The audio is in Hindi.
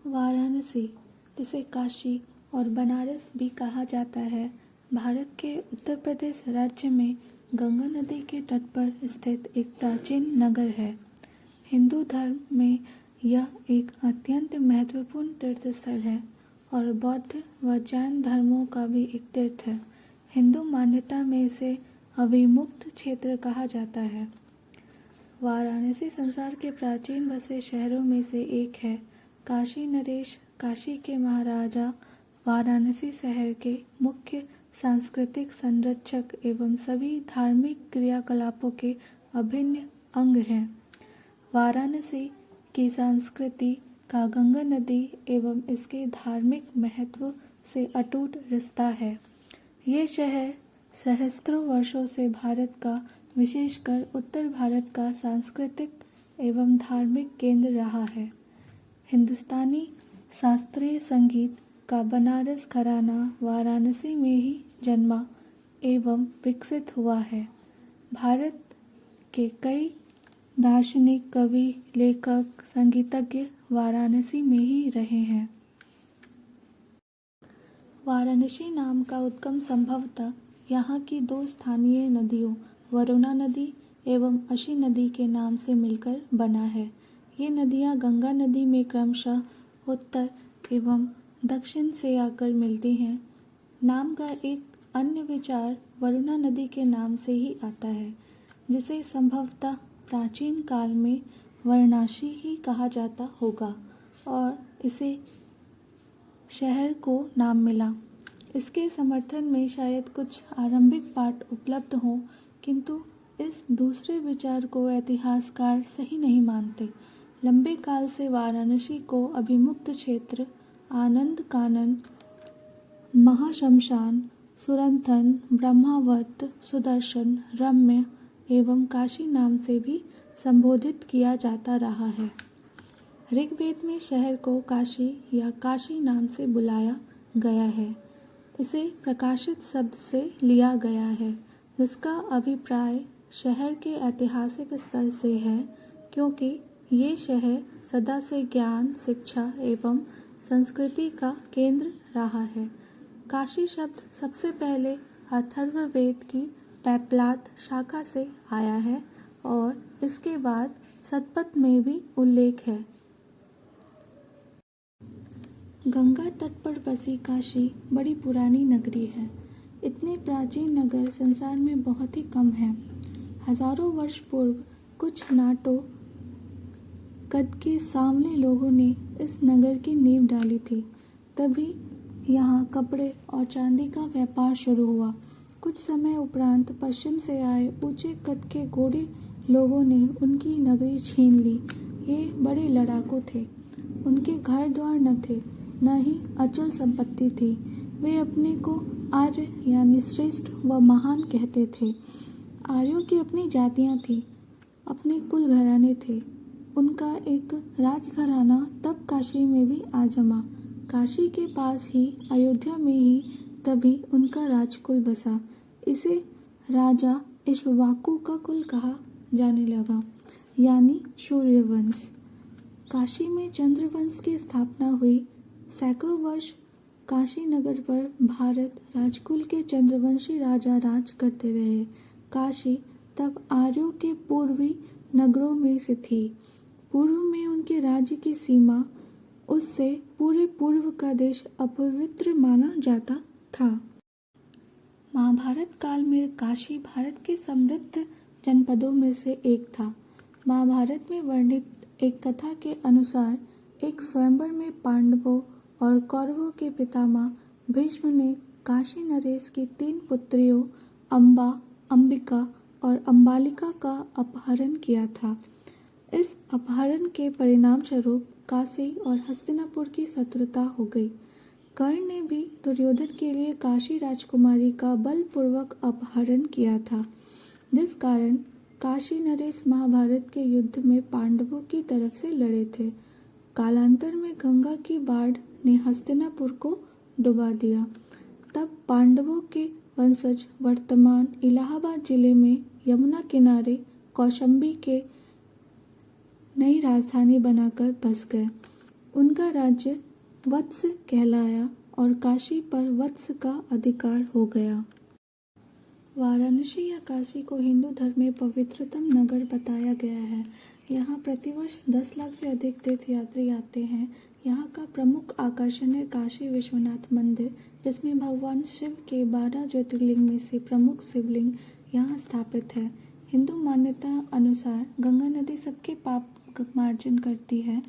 वाराणसी, जिसे काशी और बनारस भी कहा जाता है, भारत के उत्तर प्रदेश राज्य में गंगा नदी के तट पर स्थित एक प्राचीन नगर है। हिंदू धर्म में यह एक अत्यंत महत्वपूर्ण तीर्थस्थल है और बौद्ध व जैन धर्मों का भी एक तीर्थ है। हिंदू मान्यता में इसे अविमुक्त क्षेत्र कहा जाता है। वाराणसी संसार के प्राचीन बसे शहरों में से एक है। काशी नरेश, काशी के महाराजा, वाराणसी शहर के मुख्य सांस्कृतिक संरक्षक एवं सभी धार्मिक क्रियाकलापों के अभिन्न अंग हैं। वाराणसी की संस्कृति का गंगा नदी एवं इसके धार्मिक महत्व से अटूट रिश्ता है। ये शहर सहस्त्रों वर्षों से भारत का, विशेषकर उत्तर भारत का सांस्कृतिक एवं धार्मिक केंद्र रहा है। हिंदुस्तानी शास्त्रीय संगीत का बनारस घराना वाराणसी में ही जन्मा एवं विकसित हुआ है। भारत के कई दार्शनिक, कवि, लेखक, संगीतज्ञ वाराणसी में ही रहे हैं। वाराणसी नाम का उद्गम संभवतः यहाँ की दो स्थानीय नदियों वरुणा नदी एवं अशी नदी के नाम से मिलकर बना है। ये नदियाँ गंगा नदी में क्रमशः उत्तर एवं दक्षिण से आकर मिलती हैं। नाम का एक अन्य विचार वरुणा नदी के नाम से ही आता है, जिसे संभवतः प्राचीन काल में वाराणसी ही कहा जाता होगा और इसे शहर को नाम मिला। इसके समर्थन में शायद कुछ आरंभिक पाठ उपलब्ध हों, किंतु इस दूसरे विचार को इतिहासकार सही नहीं मानते। लंबे काल से वाराणसी को अभिमुक्त क्षेत्र, आनंद कानन, महाशमशान, सुरंथन, ब्रह्मावर्त, सुदर्शन, रम्य एवं काशी नाम से भी संबोधित किया जाता रहा है। ऋग्वेद में शहर को काशी या काशी नाम से बुलाया गया है। इसे प्रकाशित शब्द से लिया गया है, जिसका अभिप्राय शहर के ऐतिहासिक स्थल से है, क्योंकि ये शहर सदा से ज्ञान, शिक्षा एवं संस्कृति का केंद्र रहा है। काशी शब्द सबसे पहले अथर्ववेद की पैपलाद शाखा से आया है और इसके बाद शतपथ में भी उल्लेख है। गंगा तट पर बसी काशी बड़ी पुरानी नगरी है। इतने प्राचीन नगर संसार में बहुत ही कम हैं। हजारों वर्ष पूर्व कुछ नाटो कद के सांवले लोगों ने इस नगर की नींव डाली थी। तभी यहाँ कपड़े और चांदी का व्यापार शुरू हुआ। कुछ समय उपरांत पश्चिम से आए ऊंचे कद के गोरे लोगों ने उनकी नगरी छीन ली। ये बड़े लड़ाकू थे। उनके घर द्वार न थे, न ही अचल संपत्ति थी। वे अपने को आर्य यानी श्रेष्ठ व महान कहते थे। आर्यों की अपनी जातियाँ थीं, अपने कुल घराने थे। उनका एक राजघराना तब काशी में भी आ जमा। काशी के पास ही अयोध्या में ही तभी उनका राजकुल बसा। इसे राजा इक्ष्वाकु का कुल कहा जाने लगा, यानी सूर्यवंश। काशी में चंद्रवंश की स्थापना हुई। सैकड़ों वर्ष काशी नगर पर भारत राजकुल के चंद्रवंशी राजा राज करते रहे। काशी तब आर्यों के पूर्वी नगरों में से थी। पूर्व में उनके राज्य की सीमा उससे पूरे पूर्व का देश अपवित्र माना जाता था। महाभारत काल में काशी भारत के समृद्ध जनपदों में से एक था। महाभारत में वर्णित एक कथा के अनुसार एक स्वयंवर में पांडवों और कौरवों के पितामह भीष्म ने काशी नरेश की 3 पुत्रियों अम्बा, अंबिका और अंबालिका का अपहरण किया था। इस अपहरण के परिणाम स्वरूप काशी और हस्तिनापुर की शत्रुता हो गई। कर्ण ने भी दुर्योधन के लिए काशी राजकुमारी का बलपूर्वक अपहरण किया था, जिस कारण काशी नरेश महाभारत के युद्ध में पांडवों की तरफ से लड़े थे। कालांतर में गंगा की बाढ़ ने हस्तिनापुर को डुबा दिया। तब पांडवों के वंशज वर्तमान इलाहाबाद जिले में यमुना किनारे कौशंबी के नई राजधानी बनाकर बस गए। उनका राज्य वत्स कहलाया और काशी पर वत्स का अधिकार हो गया। वाराणसी या काशी को हिंदू धर्म में पवित्रतम नगर बताया गया है। यहाँ प्रतिवर्ष 10 लाख से अधिक तीर्थयात्री आते हैं। यहाँ का प्रमुख आकर्षण है काशी विश्वनाथ मंदिर, जिसमें भगवान शिव के 12 ज्योतिर्लिंग में से प्रमुख शिवलिंग यहाँ स्थापित है। हिंदू मान्यता अनुसार गंगा नदी सबके पाप मार्जन करती है।